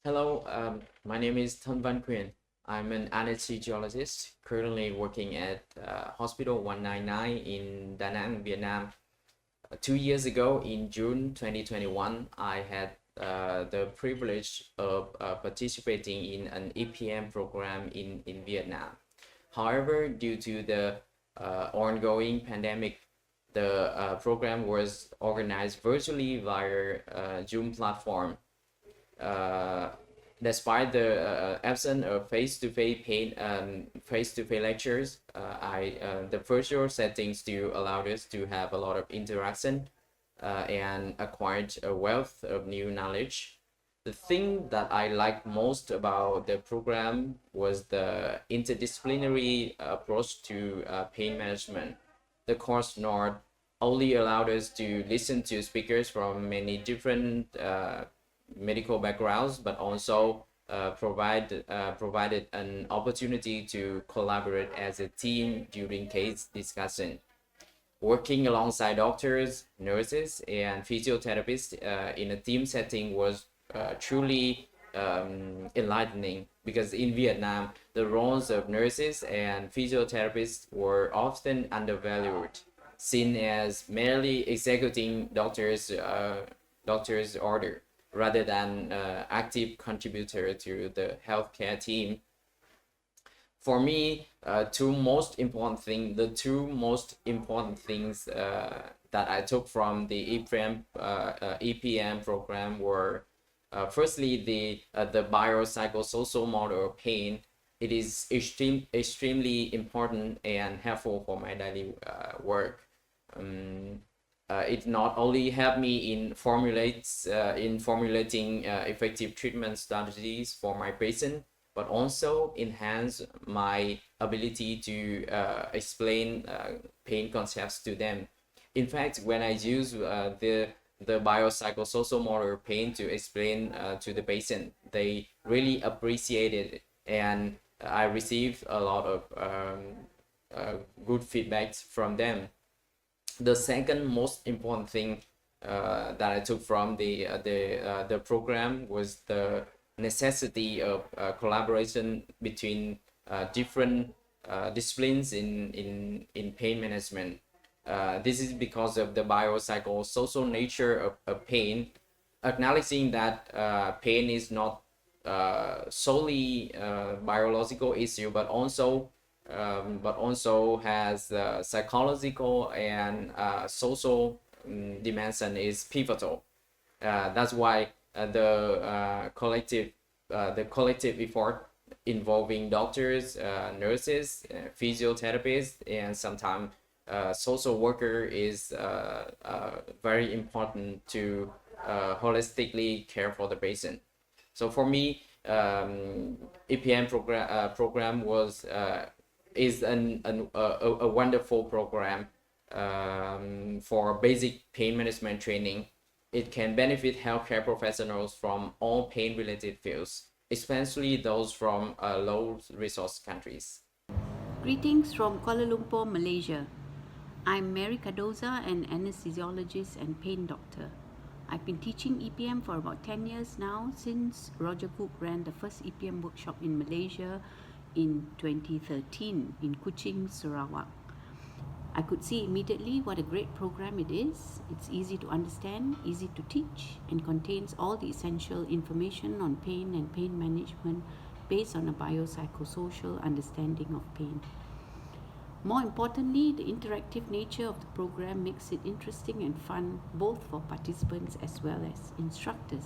Hello, my name is Thân Văn Quyền. I'm an anesthesiologist currently working at Hospital 199 in Da Nang, Vietnam. 2 years ago, in June 2021, I had the privilege of participating in an EPM program in Vietnam. However, due to the ongoing pandemic, the program was organized virtually via Zoom platform. uh, Despite the absence of face-to-face lectures, the virtual settings still allowed us to have a lot of interaction and acquired a wealth of new knowledge. The thing that I liked most about the program was the interdisciplinary approach to pain management. The course not only allowed us to listen to speakers from many different medical backgrounds, but also provided an opportunity to collaborate as a team during case discussion. Working alongside doctors, nurses, and physiotherapists in a team setting was truly enlightening, because in Vietnam, the roles of nurses and physiotherapists were often undervalued, seen as merely executing doctor's order rather than active contributor to the healthcare team. For me, the two most important things that I took from the EPM program were firstly the biopsychosocial model of pain. It is extremely important and helpful for my daily work. It not only helped me in formulating effective treatment strategies for my patient, but also enhance my ability to explain pain concepts to them. In fact, when I use the biopsychosocial model of pain to explain to the patient, they really appreciate it, and I received a lot of good feedbacks from them. The second most important thing that I took from the program was the necessity of collaboration between different disciplines in pain management. This is because of the biopsychosocial nature of pain, acknowledging that pain is not solely biological issue, but also has psychological and social dimension is pivotal. That's why the collective effort involving doctors, nurses, physiotherapists, and sometimes social worker is very important to holistically care for the patient. So for me, EPM program was is a wonderful program for basic pain management training. It can benefit healthcare professionals from all pain-related fields, especially those from low-resource countries. Greetings from Kuala Lumpur, Malaysia. I'm Mary Cardoza, an anesthesiologist and pain doctor. I've been teaching EPM for about 10 years now, since Roger Cook ran the first EPM workshop in Malaysia in 2013 in Kuching, Sarawak. I could see immediately what a great program it is. It's easy to understand, easy to teach, and contains all the essential information on pain and pain management based on a biopsychosocial understanding of pain. More importantly, the interactive nature of the program makes it interesting and fun both for participants as well as instructors.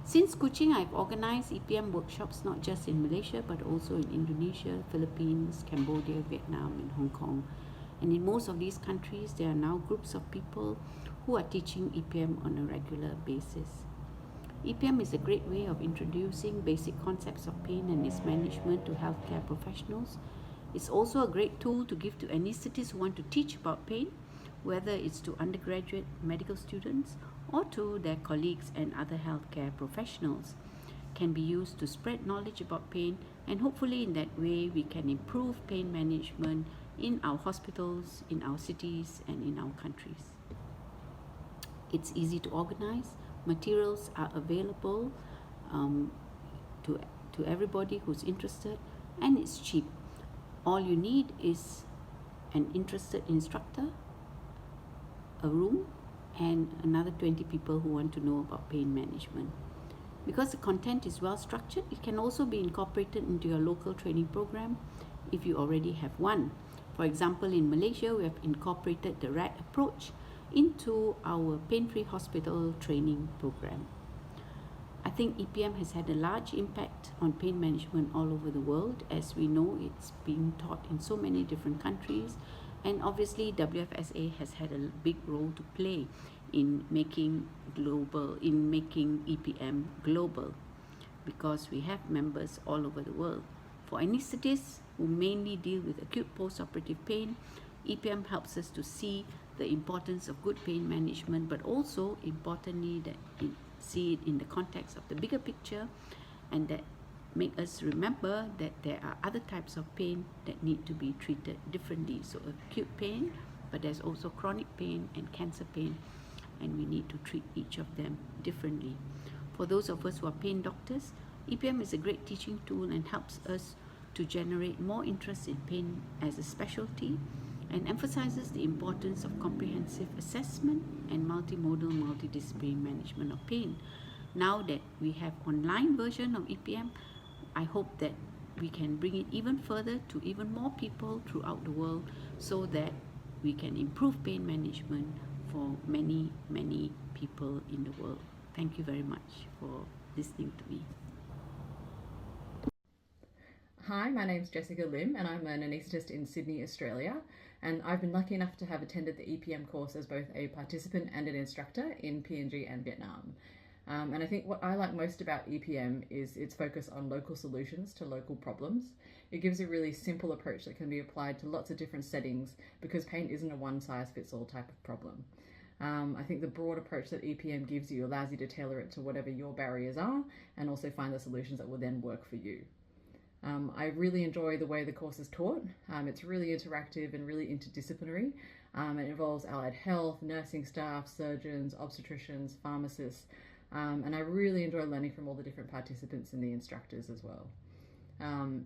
Since Kuching, I've organized EPM workshops not just in Malaysia but also in Indonesia, Philippines, Cambodia, Vietnam, and Hong Kong. And in most of these countries, there are now groups of people who are teaching EPM on a regular basis. EPM is a great way of introducing basic concepts of pain and its management to healthcare professionals. It's also a great tool to give to anesthetists who want to teach about pain, whether it's to undergraduate medical students or to their colleagues and other healthcare professionals. Can be used to spread knowledge about pain, and hopefully in that way we can improve pain management in our hospitals, in our cities, and in our countries. It's easy to organize. Materials are available um, to, to everybody who's interested, and it's cheap. All you need is an interested instructor, a room, and another 20 people who want to know about pain management. Because the content is well structured, it can also be incorporated into your local training program if you already have one. For example, in Malaysia, we have incorporated the RAT approach into our pain-free hospital training program. I think EPM has had a large impact on pain management all over the world. As we know, it's being taught in so many different countries, and obviously WFSA has had a big role to play in making EPM global, because we have members all over the world. For anaesthetists who mainly deal with acute post-operative pain, EPM helps us to see the importance of good pain management, but also importantly see it in the context of the bigger picture, and that make us remember that there are other types of pain that need to be treated differently. So acute pain, but there's also chronic pain and cancer pain, and we need to treat each of them differently. For those of us who are pain doctors, EPM is a great teaching tool and helps us to generate more interest in pain as a specialty, and emphasizes the importance of comprehensive assessment and multimodal, multidisciplinary management of pain. Now that we have online version of EPM, I hope that we can bring it even further to even more people throughout the world, so that we can improve pain management for many, many people in the world. Thank you very much for listening to me. Hi, my name's Jessica Lim and I'm an anaesthetist in Sydney, Australia, and I've been lucky enough to have attended the EPM course as both a participant and an instructor in PNG and Vietnam. And I think what I like most about EPM is its focus on local solutions to local problems. It gives a really simple approach that can be applied to lots of different settings, because pain isn't a one-size-fits-all type of problem. I think the broad approach that EPM gives you allows you to tailor it to whatever your barriers are, and also find the solutions that will then work for you. I really enjoy the way the course is taught. It's really interactive and really interdisciplinary. It involves allied health, nursing staff, surgeons, obstetricians, pharmacists, and I really enjoy learning from all the different participants and the instructors as well.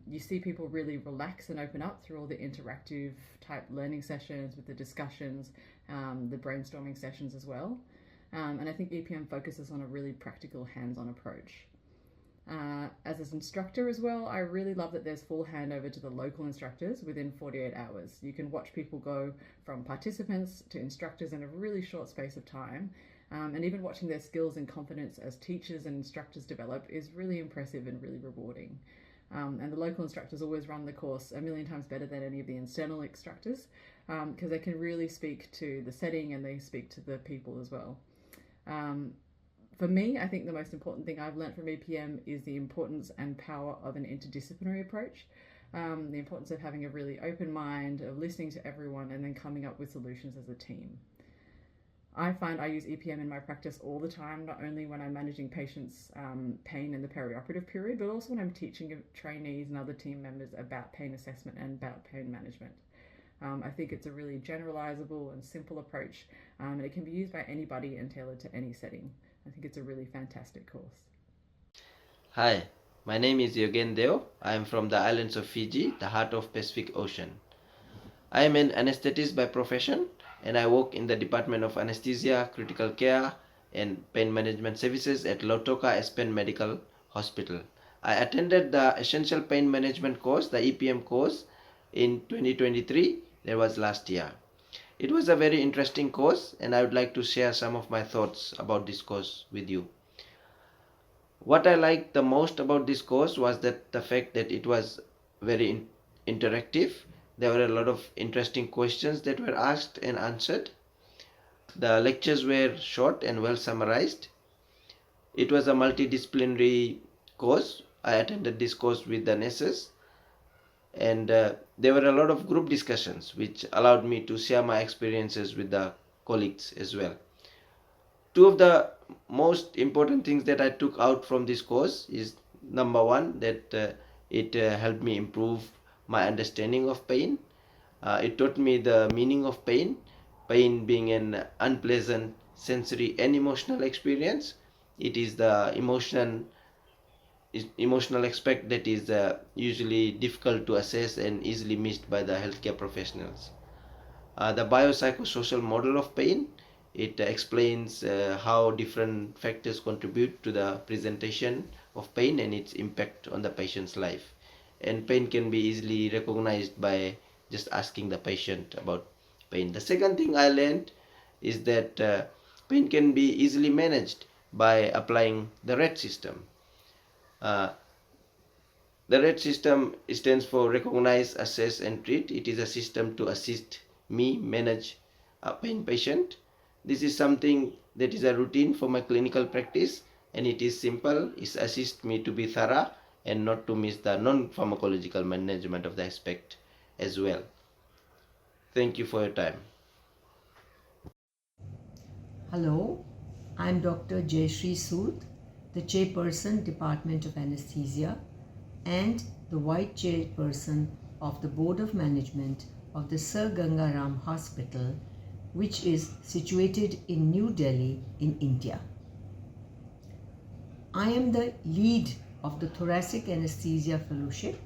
You see people really relax and open up through all the interactive type learning sessions, with the discussions, the brainstorming sessions as well. And I think EPM focuses on a really practical, hands-on approach. As an instructor as well, I really love that there's full handover to the local instructors within 48 hours. You can watch people go from participants to instructors in a really short space of time, and even watching their skills and confidence as teachers and instructors develop is really impressive and really rewarding. And the local instructors always run the course a million times better than any of the external instructors, because they can really speak to the setting and they speak to the people as well. For me, I think the most important thing I've learned from EPM is the importance and power of an interdisciplinary approach, the importance of having a really open mind, of listening to everyone, and then coming up with solutions as a team. I find I use EPM in my practice all the time, not only when I'm managing patients' pain in the perioperative period, but also when I'm teaching trainees and other team members about pain assessment and about pain management. I think it's a really generalizable and simple approach, and it can be used by anybody and tailored to any setting. I think it's a really fantastic course. Hi, my name is Yogen Deo. I am from the islands of Fiji, the heart of Pacific Ocean. I am an anesthetist by profession, and I work in the Department of Anesthesia, Critical Care and Pain Management Services at Lautoka Aspen Medical Hospital. I attended the Essential Pain Management course, the EPM course, in 2023. That was last year. It was a very interesting course, and I would like to share some of my thoughts about this course with you. What I liked the most about this course was that the fact that it was very interactive. There were a lot of interesting questions that were asked and answered. The lectures were short and well summarized. It was a multidisciplinary course. I attended this course with the nurses, and there were a lot of group discussions which allowed me to share my experiences with the colleagues as well. Two of the most important things that I took out from this course is, number one, that it helped me improve my understanding of pain. It taught me the meaning of pain, pain being an unpleasant sensory and emotional experience. It is the emotion emotional aspect that is usually difficult to assess and easily missed by the healthcare professionals. The biopsychosocial model of pain, it explains how different factors contribute to the presentation of pain and its impact on the patient's life. And pain can be easily recognized by just asking the patient about pain. The second thing I learned is that pain can be easily managed by applying the RED system. Uh, the RED system stands for Recognize, Assess and Treat. It is a system to assist me manage a pain patient. This is something that is a routine for my clinical practice, and it is simple. It assists me to be thorough and not to miss the non-pharmacological management of the aspect as well. Thank you for your time. Hello, I'm Dr. Jayashree Sood, the Chairperson, Department of Anesthesia, and the Vice Chairperson of the Board of Management of the Sir Gangaram Hospital, which is situated in New Delhi in India. I am the lead of the Thoracic Anesthesia Fellowship,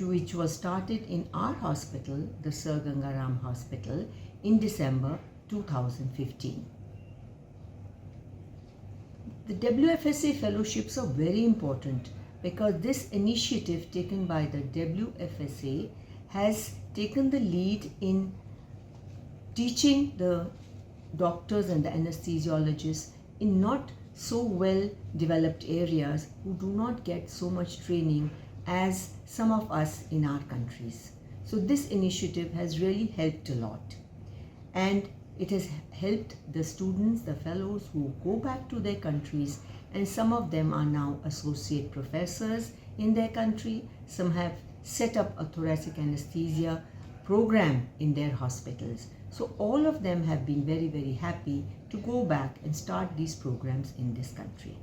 which was started in our hospital, the Sir Gangaram Hospital, in December 2015. The WFSA fellowships are very important because this initiative taken by the WFSA has taken the lead in teaching the doctors and the anesthesiologists in not so well developed areas who do not get so much training as some of us in our countries. So this initiative has really helped a lot, and it has helped the students, the fellows who go back to their countries, and some of them are now associate professors in their country. Some have set up a thoracic anesthesia program in their hospitals. So all of them have been very, very happy to go back and start these programs in this country.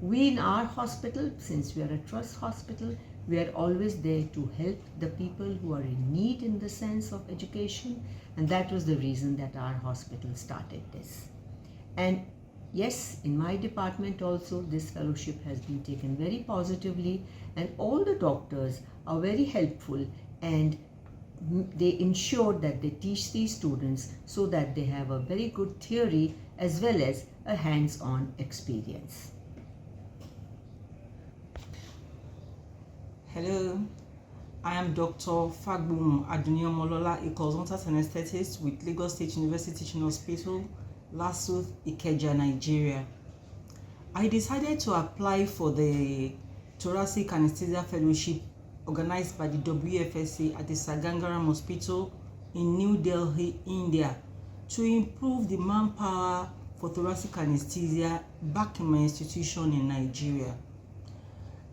We in our hospital, since we are a trust hospital, we are always there to help the people who are in need in the sense of education, and that was the reason that our hospital started this. And yes, in my department also, this fellowship has been taken very positively, and all the doctors are very helpful, and they ensure that they teach these students so that they have a very good theory as well as a hands-on experience. Hello, I am Dr. Fagbum Aduniomolola, a consultant anesthetist with Lagos State University Teaching Hospital, Lasuth, Ikeja, Nigeria. I decided to apply for the Thoracic Anesthesia Fellowship organized by the WFSA at the Sir Gangaram Hospital in New Delhi, India, to improve the manpower for thoracic anesthesia back in my institution in Nigeria.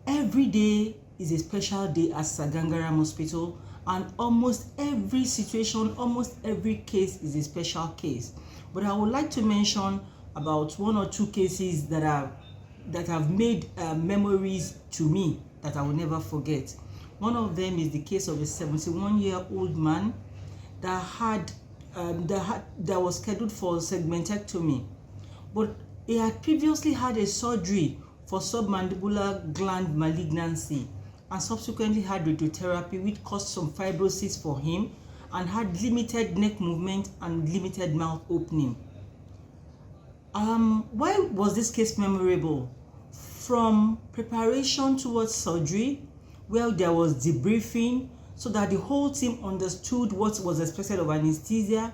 Every day is a special day at Sir Gangaram Hospital, and almost every situation, almost every case is a special case. But I would like to mention about one or two cases that have made memories to me that I will never forget. One of them is the case of a 71-year-old man that was scheduled for segmentectomy, but he had previously had a surgery for submandibular gland malignancy and subsequently had radiotherapy, which caused some fibrosis for him and had limited neck movement and limited mouth opening. Why was this case memorable? From preparation towards surgery, where there was debriefing so that the whole team understood what was expected of anesthesia,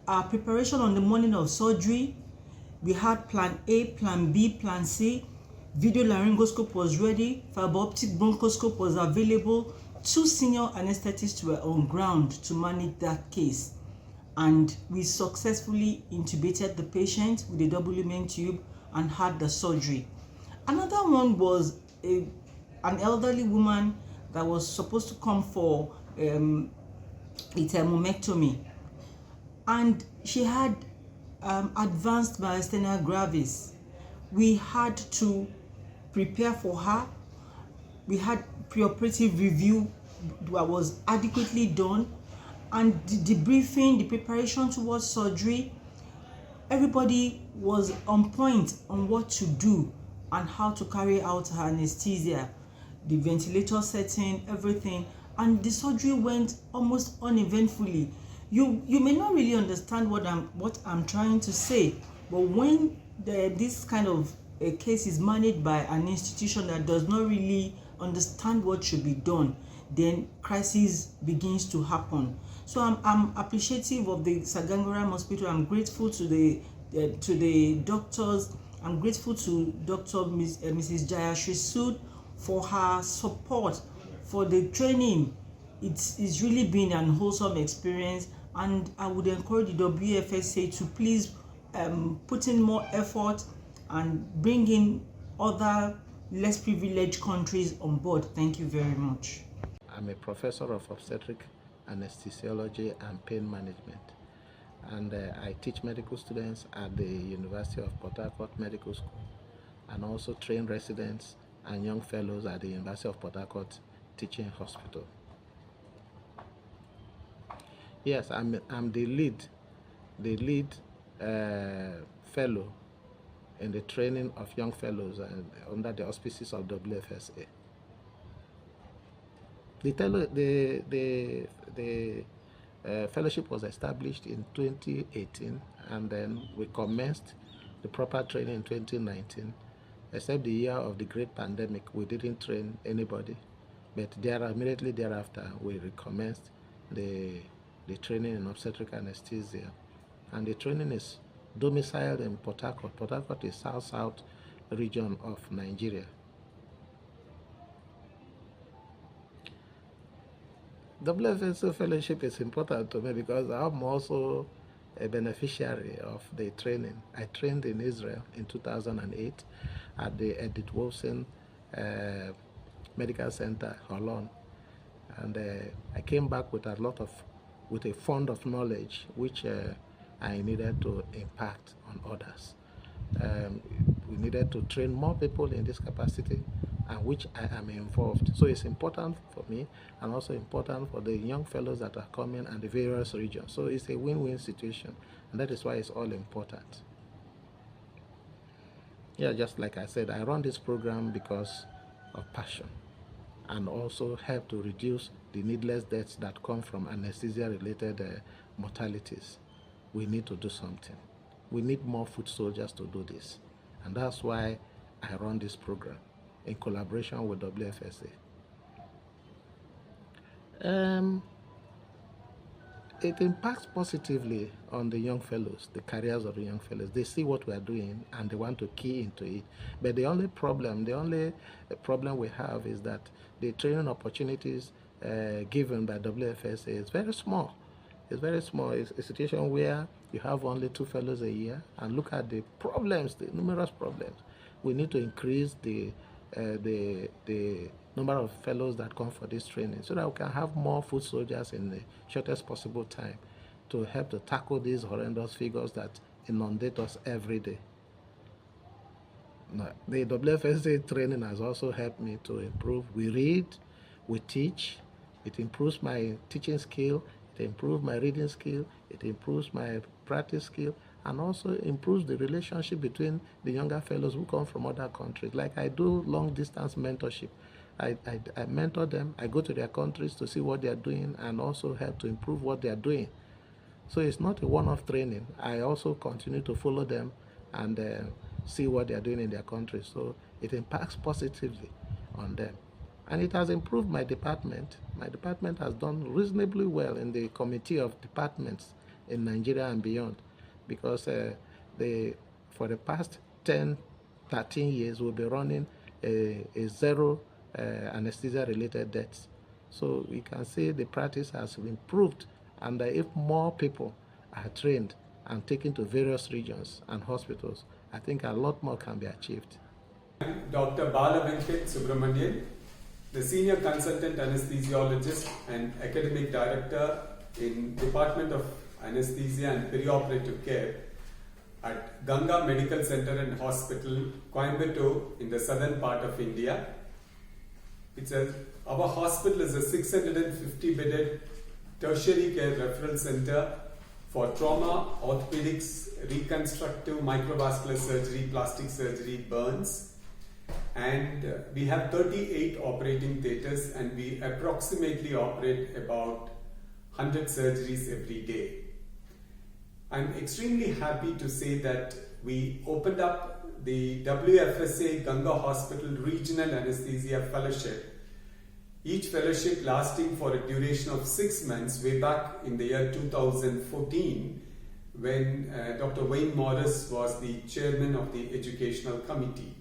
our preparation on the morning of surgery, we had plan A, plan B, plan C, video laryngoscope was ready, fiber optic bronchoscope was available, 2 senior anesthetists were on ground to manage that case, and we successfully intubated the patient with a double lumen tube and had the surgery. Another one was an elderly woman that was supposed to come for a thermomectomy, and she had advanced myasthenia gravis. We had to prepare for her. We had preoperative review that was adequately done, and the debriefing, the preparation towards surgery, everybody was on point on what to do and how to carry out her anesthesia, the ventilator setting, everything, and the surgery went almost uneventfully. You may not really understand what I'm trying to say, but when this kind of a case is managed by an institution that does not really understand what should be done, then crisis begins to happen. So I'm appreciative of the Sagangoram Hospital. I'm grateful to the doctors. I'm grateful to Mrs. Jayashri Sood for her support, for the training. It's really been an wholesome experience, and I would encourage the WFSA to please put in more effort and bring in other less privileged countries on board. Thank you very much. I'm a professor of obstetric anesthesiology and pain management, and I teach medical students at the University of Port Harcourt Medical School, and also train residents and young fellows at the University of Port Harcourt Teaching Hospital. Yes, I'm the lead fellow in the training of young fellows under the auspices of WFSA. The fellowship was established in 2018, and then we commenced the proper training in 2019. Except the year of the great pandemic, we didn't train anybody, but immediately thereafter we recommenced the training in obstetric anesthesia, and the training is domiciled in Port Harcourt. Port Harcourt is south region of Nigeria. WFSA fellowship is important to me because I'm also a beneficiary of the training. I trained in Israel in 2008 at the Edith Wolfson Medical Center, Holon, and I came back with a fund of knowledge which I needed to impact on others. We needed to train more people in this capacity, and which I am involved. So it's important for me and also important for the young fellows that are coming and the various regions. So it's a win-win situation, and that is why it's all important. Yeah, just like I said, I run this program because of passion and also help to reduce the needless deaths that come from anesthesia-related mortalities. We need to do something. We need more foot soldiers to do this, and that's why I run this program in collaboration with WFSA. It impacts positively on the young fellows, the careers of the young fellows. They see what we are doing and they want to key into it. But the only problem we have is that the training opportunities given by WFSA is very small. It's very small. It's a situation where you have only 2 fellows a year, and look at the problems, the numerous problems. We need to increase the number of fellows that come for this training so that we can have more foot soldiers in the shortest possible time to help to tackle these horrendous figures that inundate us every day. Now, the WFSA training has also helped me to improve. We read, we teach. It improves my teaching skill, it improves my reading skill, it improves my practice skill, and also improves the relationship between the younger fellows who come from other countries. Like I do long distance mentorship. I mentor them, I go to their countries to see what they are doing and also help to improve what they are doing. So it's not a one-off training. I also continue to follow them and see what they are doing in their countries. So it impacts positively on them. And it has improved my department. My department has done reasonably well in the committee of departments in Nigeria and beyond, because for the past 10, 13 years, we'll be running a zero anesthesia-related deaths. So we can say the practice has improved, and if more people are trained and taken to various regions and hospitals, I think a lot more can be achieved. Dr. Balavenkat Subramanian, the Senior Consultant Anesthesiologist and Academic Director in Department of Anesthesia and Perioperative Care at Ganga Medical Center and Hospital, Coimbatore, in the southern part of India. Our hospital is a 650-bedded tertiary care referral center for trauma, orthopedics, reconstructive, microvascular surgery, plastic surgery, burns, And we have 38 operating theatres, and we approximately operate about 100 surgeries every day. I'm extremely happy to say that we opened up the WFSA Ganga Hospital Regional Anesthesia Fellowship, each fellowship lasting for a duration of 6 months way back in the year 2014, when Dr. Wayne Morris was the chairman of the educational committee.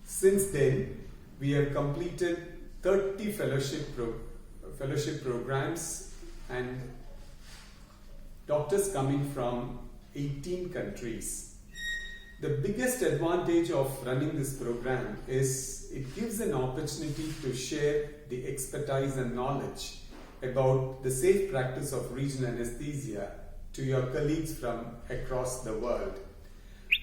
Since then, we have completed 30 fellowship programs and doctors coming from 18 countries. The biggest advantage of running this program is it gives an opportunity to share the expertise and knowledge about the safe practice of regional anesthesia to your colleagues from across the world.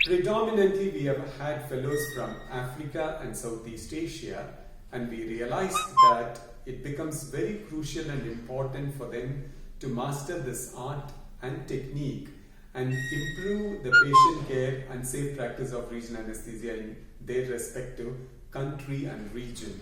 Predominantly, we have had fellows from Africa and Southeast Asia, and we realized that it becomes very crucial and important for them to master this art and technique and improve the patient care and safe practice of regional anesthesia in their respective country and region.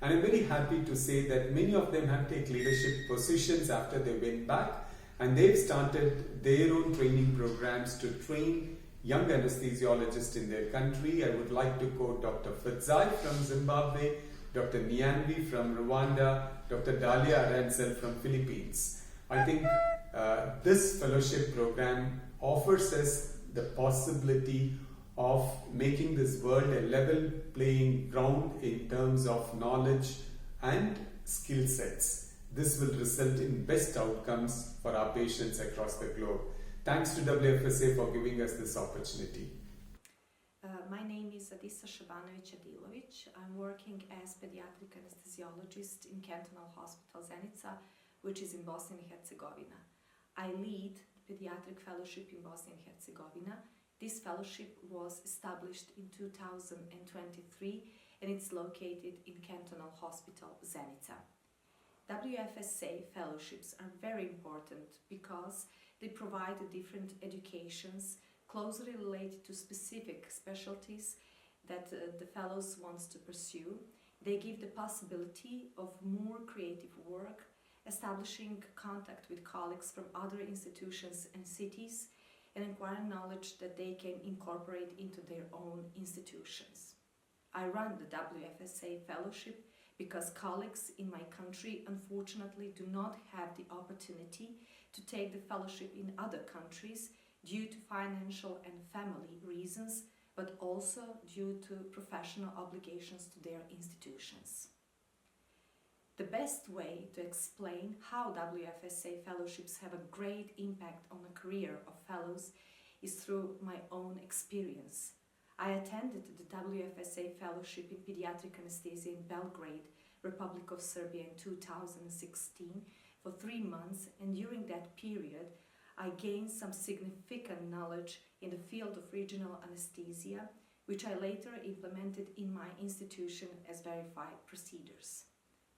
And I'm very happy to say that many of them have taken leadership positions after they went back, and they've started their own training programs to train young anesthesiologists in their country. I would like to quote Dr. Fitzai from Zimbabwe, Dr. Niambi from Rwanda, Dr. Dalia Arancel from Philippines. I think this fellowship program offers us the possibility of making this world a level playing ground in terms of knowledge and skill sets. This will result in best outcomes for our patients across the globe. Thanks to WFSA for giving us this opportunity. My name is Adisa Shabanović-Adilović. I'm working as pediatric anesthesiologist in Cantonal Hospital Zenica, which is in Bosnia and Herzegovina. I lead the pediatric fellowship in Bosnia and Herzegovina. This fellowship was established in 2023 and it's located in Cantonal Hospital Zenica. WFSA fellowships are very important because they provide different educations closely related to specific specialties that the fellows wants to pursue. They give the possibility of more creative work, establishing contact with colleagues from other institutions and cities, and acquiring knowledge that they can incorporate into their own institutions. I run the WFSA fellowship because colleagues in my country unfortunately do not have the opportunity to take the fellowship in other countries due to financial and family reasons, but also due to professional obligations to their institutions. The best way to explain how WFSA fellowships have a great impact on the career of fellows is through my own experience. I attended the WFSA fellowship in pediatric anesthesia in Belgrade, Republic of Serbia in 2016 for 3 months, and during that period I gained some significant knowledge in the field of regional anesthesia, which I later implemented in my institution as verified procedures.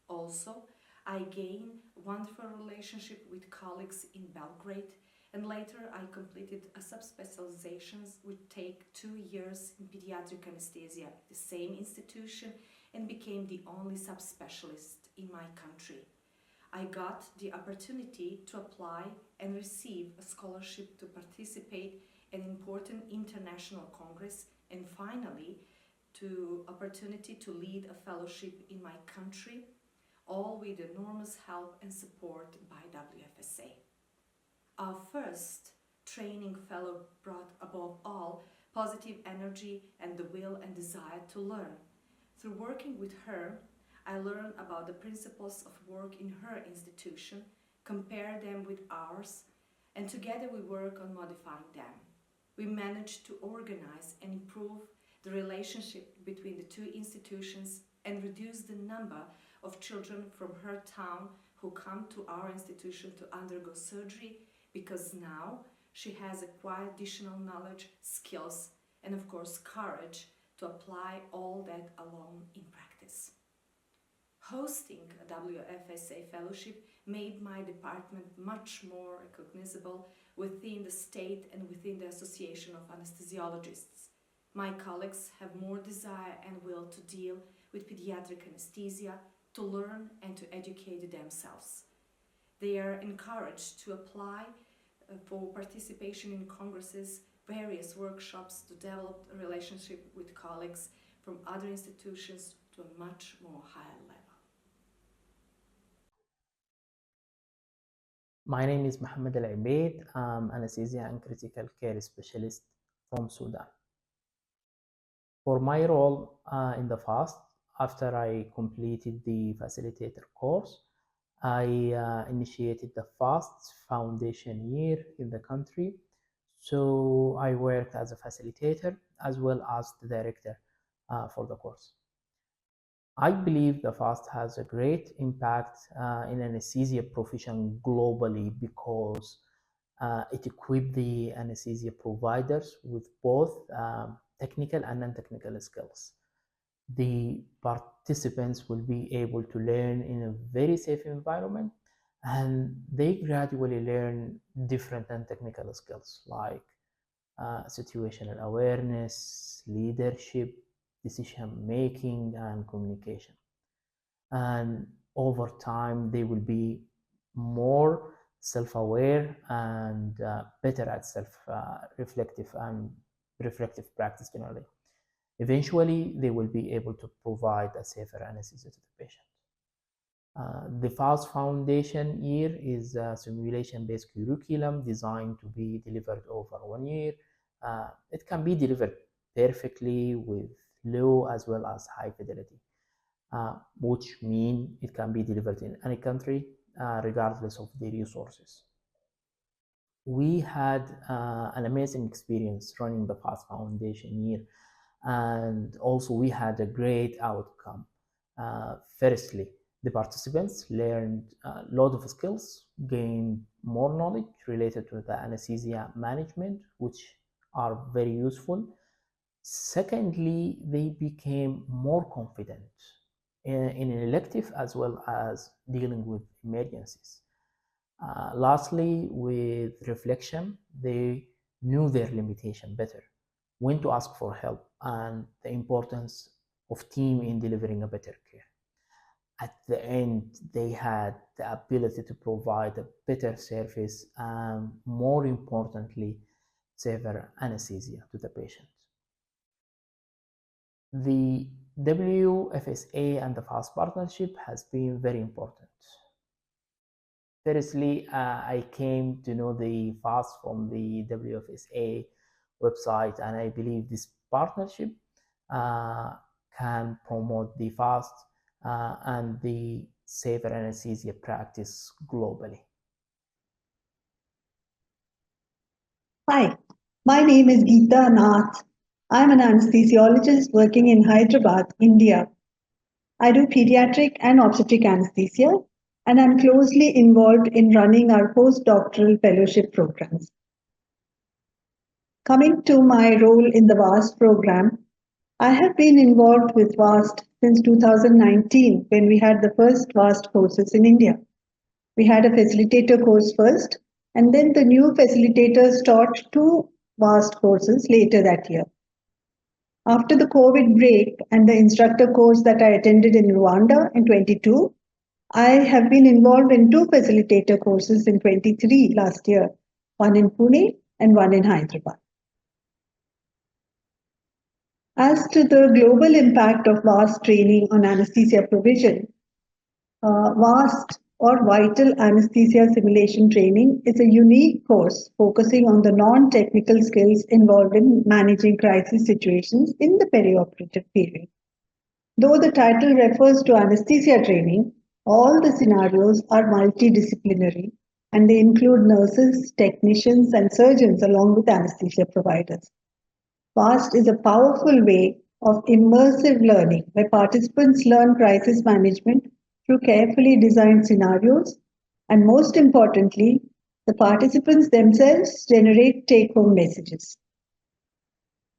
Also, I gained a wonderful relationship with colleagues in Belgrade, and later I completed a subspecializations which take 2 years in pediatric anesthesia at the same institution and became the only subspecialist in my country. I got the opportunity to apply and receive a scholarship to participate in an important international congress, and finally to opportunity to lead a fellowship in my country, all with enormous help and support by WFSA. Our first training fellow brought above all positive energy and the will and desire to learn. Through working with her, I learned about the principles of work in her institution, compare them with ours, and together we work on modifying them. We managed to organize and improve the relationship between the two institutions and reduce the number of children from her town who come to our institution to undergo surgery, because now she has acquired additional knowledge, skills, and of course courage to apply all that alone in practice. Hosting a WFSA fellowship made my department much more recognizable within the state and within the Association of Anesthesiologists. My colleagues have more desire and will to deal with pediatric anesthesia, to learn and to educate themselves. They are encouraged to apply for participation in congresses, various workshops, to develop a relationship with colleagues from other institutions to a much more higher level. My name is Mohammed Al Abeid. I'm anesthesia and critical care specialist from Sudan. For my role in the FAST, after I completed the facilitator course, I initiated the FAST foundation year in the country. So I worked as a facilitator as well as the director for the course. I believe the FAST has a great impact in anesthesia profession globally because it equips the anesthesia providers with both technical and non-technical skills. The participants will be able to learn in a very safe environment, and they gradually learn different non-technical skills like situational awareness, leadership, decision making, and communication. And over time, they will be more self-aware and better at self-reflective and reflective practice generally. Eventually, they will be able to provide a safer anesthesia to the patient. The FAST Foundation year is a simulation-based curriculum designed to be delivered over 1 year. It can be delivered perfectly with low as well as high fidelity, which mean it can be delivered in any country, regardless of the resources. We had an amazing experience running the FAST Foundation year, and also we had a great outcome. Firstly, the participants learned a lot of skills, gained more knowledge related to the anesthesia management, which are very useful. Secondly, they became more confident in an elective as well as dealing with emergencies. Lastly, with reflection, they knew their limitation better, when to ask for help, and the importance of team in delivering a better care. At the end, they had the ability to provide a better service and, more importantly, safer anesthesia to the patient. The WFSA and the FAST partnership has been very important. Firstly, I came to know the FAST from the WFSA website, and I believe this partnership can promote the FAST and the safer anesthesia practice globally. Hi, my name is Geeta Nath. I'm an anesthesiologist working in Hyderabad, India. I do pediatric and obstetric anesthesia, and I'm closely involved in running our postdoctoral fellowship programs. Coming to my role in the VAST program, I have been involved with VAST since 2019 when we had the first VAST courses in India. We had a facilitator course first, and then the new facilitators taught 2 VAST courses later that year. After the COVID break and the instructor course that I attended in Rwanda in 22, I have been involved in 2 facilitator courses in 23 last year, one in Pune and one in Hyderabad. As to the global impact of VAST training on anesthesia provision, VAST or Vital Anesthesia Simulation Training is a unique course focusing on the non-technical skills involved in managing crisis situations in the perioperative period. Though the title refers to anesthesia training, all the scenarios are multidisciplinary and they include nurses, technicians, and surgeons along with anesthesia providers. FAST is a powerful way of immersive learning where participants learn crisis management through carefully designed scenarios, and most importantly, the participants themselves generate take-home messages.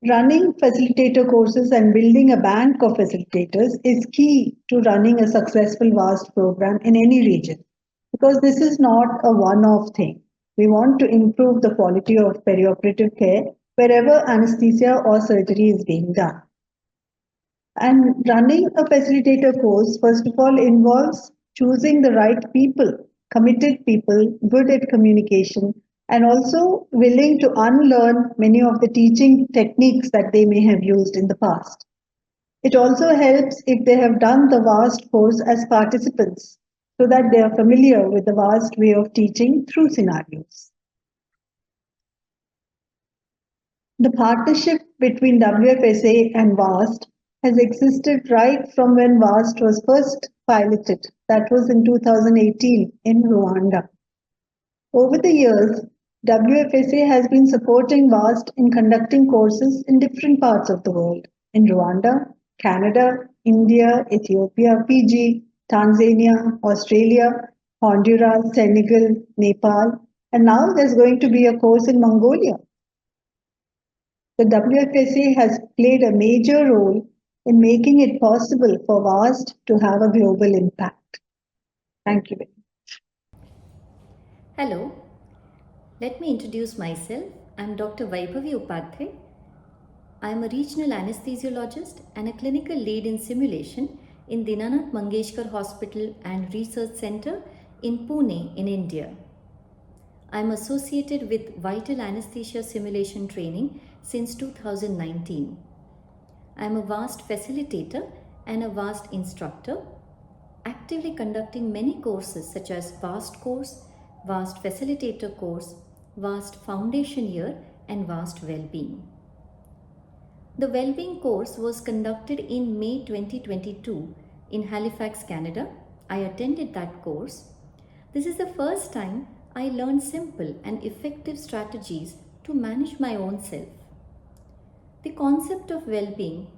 Running facilitator courses and building a bank of facilitators is key to running a successful VAST program in any region, because this is not a one-off thing. We want to improve the quality of perioperative care wherever anesthesia or surgery is being done. And running a facilitator course, first of all, involves choosing the right people, committed people, good at communication, and also willing to unlearn many of the teaching techniques that they may have used in the past. It also helps if they have done the VAST course as participants so that they are familiar with the VAST way of teaching through scenarios. The partnership between WFSA and VAST has existed right from when VAST was first piloted, that was in 2018 in Rwanda. Over the years, WFSA has been supporting VAST in conducting courses in different parts of the world, in Rwanda, Canada, India, Ethiopia, Fiji, Tanzania, Australia, Honduras, Senegal, Nepal, and now there's going to be a course in Mongolia. The WFSA has played a major role in making it possible for VAST to have a global impact. Thank you. Hello, let me introduce myself. I'm Dr. Vaibhavi Upadhyay. I am a regional anesthesiologist and a clinical lead in simulation in Dinanath Mangeshkar Hospital and Research Center in Pune in India. I am associated with Vital Anesthesia Simulation Training since 2019. I am a VAST facilitator and a VAST instructor, actively conducting many courses such as VAST course, VAST facilitator course, VAST foundation year, and VAST well-being. The well-being course was conducted in May 2022 in Halifax, Canada. I attended that course. This is the first time I learned simple and effective strategies to manage my own self. The concept of well-being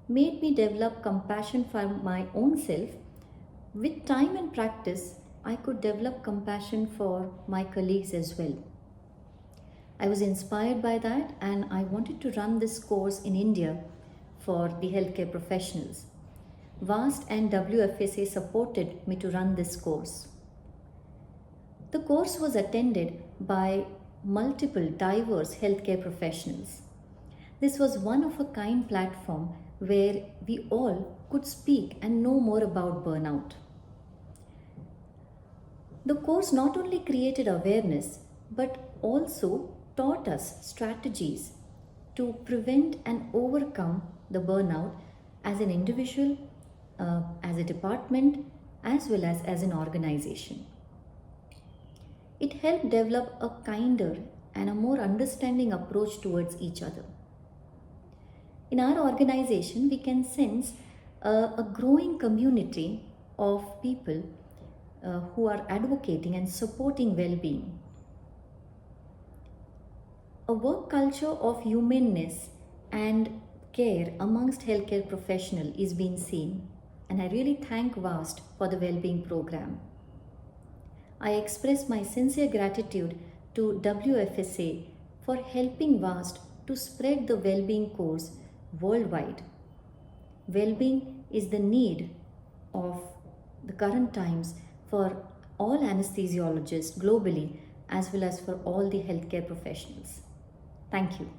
made me develop compassion for my own self. With time and practice, I could develop compassion for my colleagues as well. I was inspired by that and I wanted to run this course in India for the healthcare professionals. VAST and WFSA supported me to run this course. The course was attended by multiple diverse healthcare professionals. This was one of a kind platform where we all could speak and know more about burnout. The course not only created awareness but also taught us strategies to prevent and overcome the burnout as an individual, as a department, as well as an organization. It helped develop a kinder and a more understanding approach towards each other. In our organization, we can sense a growing community of people who are advocating and supporting well-being. A work culture of humanness and care amongst healthcare professionals is being seen, and I really thank VAST for the well-being program. I express my sincere gratitude to WFSA for helping VAST to spread the well-being course worldwide. Well-being is the need of the current times for all anesthesiologists globally as well as for all the healthcare professionals. Thank you.